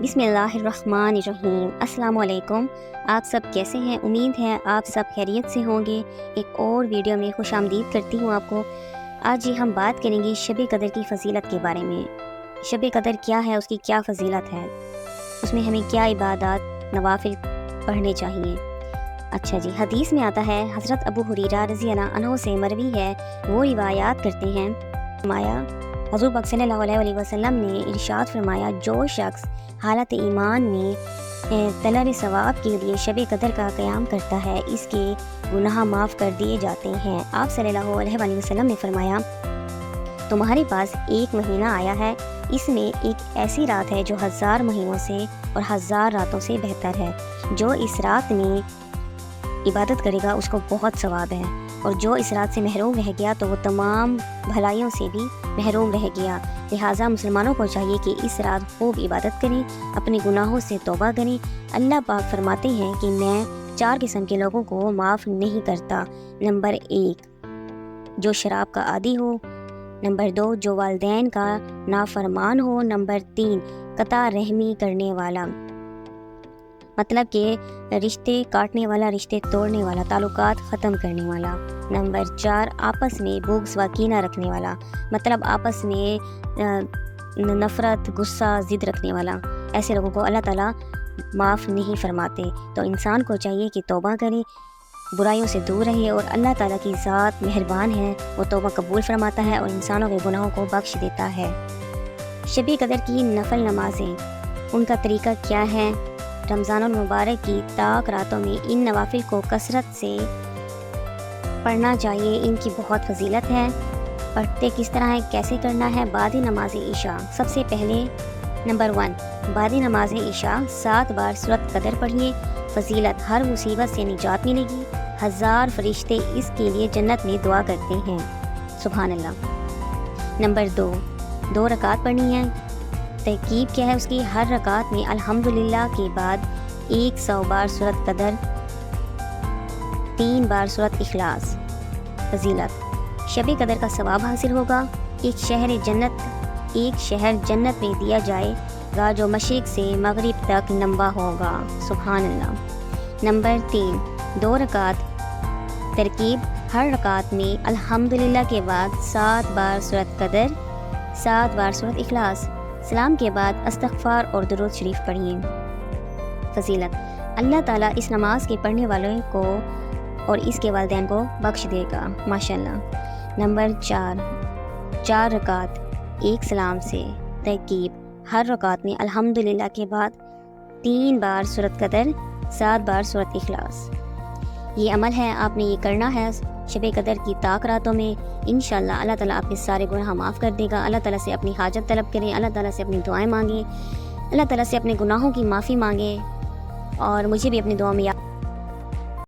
بسم اللہ الرحمن الرحیم۔ السلام علیکم، آپ سب کیسے ہیں؟ امید ہے آپ سب خیریت سے ہوں گے۔ ایک اور ویڈیو میں خوش آمدید کرتی ہوں آپ کو۔ آج ہم بات کریں گے شب قدر کی فضیلت کے بارے میں۔ شب قدر کیا ہے، اس کی کیا فضیلت ہے، اس میں ہمیں کیا عبادات نوافل پڑھنے چاہیے۔ اچھا جی، حدیث میں آتا ہے، حضرت ابو ہریرہ رضی اللہ عنہ سے مروی ہے، وہ روایات کرتے ہیں، فرمایا حضور پاک صلی اللہ علیہ وسلم نے ارشاد فرمایا، جو شخص حالت ایمان میں طلب ثواب کے لیے شب قدر کا قیام کرتا ہے، اس کے گناہ معاف کر دیے جاتے ہیں۔ آپ صلی اللہ علیہ وسلم نے فرمایا، تمہارے پاس ایک مہینہ آیا ہے، اس میں ایک ایسی رات ہے جو 1000 مہینوں سے اور 1000 راتوں سے بہتر ہے۔ جو اس رات میں عبادت کرے گا اس کو بہت ثواب ہے، اور جو اس رات سے محروم رہ گیا تو وہ تمام بھلائیوں سے بھی محروم رہ گیا۔ لہٰذا مسلمانوں کو چاہیے کہ اس رات خوب عبادت کریں، اپنے گناہوں سے توبہ کریں۔ اللہ پاک فرماتے ہیں کہ میں 4 قسم کے لوگوں کو معاف نہیں کرتا۔ نمبر 1، جو شراب کا عادی ہو۔ نمبر 2، جو والدین کا نافرمان ہو۔ نمبر 3، قطع رحمی کرنے والا، مطلب کہ رشتے کاٹنے والا، رشتے توڑنے والا، تعلقات ختم کرنے والا۔ نمبر 4، آپس میں بغض و کینہ رکھنے والا، مطلب آپس میں نفرت، غصہ، ضد رکھنے والا۔ ایسے لوگوں کو اللہ تعالیٰ معاف نہیں فرماتے۔ تو انسان کو چاہیے کہ توبہ کرے، برائیوں سے دور رہے، اور اللہ تعالیٰ کی ذات مہربان ہے، وہ توبہ قبول فرماتا ہے اور انسانوں کے گناہوں کو بخش دیتا ہے۔ شب قدر کی نفل نمازیں، ان کا طریقہ کیا ہے؟ رمضان المبارک کی طاق راتوں میں ان نوافل کو کثرت سے پڑھنا چاہیے، ان کی بہت فضیلت ہے۔ پڑھتے کس طرح ہے، کیسے کرنا ہے؟ بعد نماز عشاء، سب سے پہلے نمبر 1، بعد نماز عشاء 7 بار سورۃ قدر پڑھیے۔ فضیلت، ہر مصیبت سے نجات ملے گی، 1000 فرشتے اس کے لیے جنت میں دعا کرتے ہیں، سبحان اللہ۔ نمبر 2 رکعت پڑھنی ہے۔ ترکیب کیا ہے اس کی؟ ہر رکعت میں الحمدللہ کے بعد 100 بار سورۃ قدر، 3 بار سورۃ اخلاص۔ فضیلت، شب قدر کا ثواب حاصل ہوگا۔ ایک شہر جنت میں دیا جائے گا جو مشرق سے مغرب تک لمبا ہوگا، سبحان اللہ۔ نمبر 3، 2 رکعت۔ ترکیب، ہر رکعت میں الحمدللہ کے بعد 7 بار سورۃ قدر، 7 بار سورۃ اخلاص۔ سلام کے بعد استغفار اور درود شریف پڑھیے۔ فضیلت، اللہ تعالیٰ اس نماز کے پڑھنے والوں کو اور اس کے والدین کو بخش دے گا، ماشاءاللہ۔ نمبر 4 رکعت، 1 سلام سے۔ ترکیب، ہر رکعت میں الحمدللہ کے بعد 3 بار سورۃ قدر، 7 بار سورۃ اخلاص۔ یہ عمل ہے، آپ نے یہ کرنا ہے شب قدر کی طاق راتوں میں۔ انشاءاللہ اللہ تعالیٰ آپ کے سارے گناہ معاف کر دے گا۔ اللہ تعالیٰ سے اپنی حاجت طلب کریں، اللہ تعالیٰ سے اپنی دعائیں مانگیں، اللہ تعالیٰ سے اپنے گناہوں کی معافی مانگیں، اور مجھے بھی اپنی دعاؤں میں یاد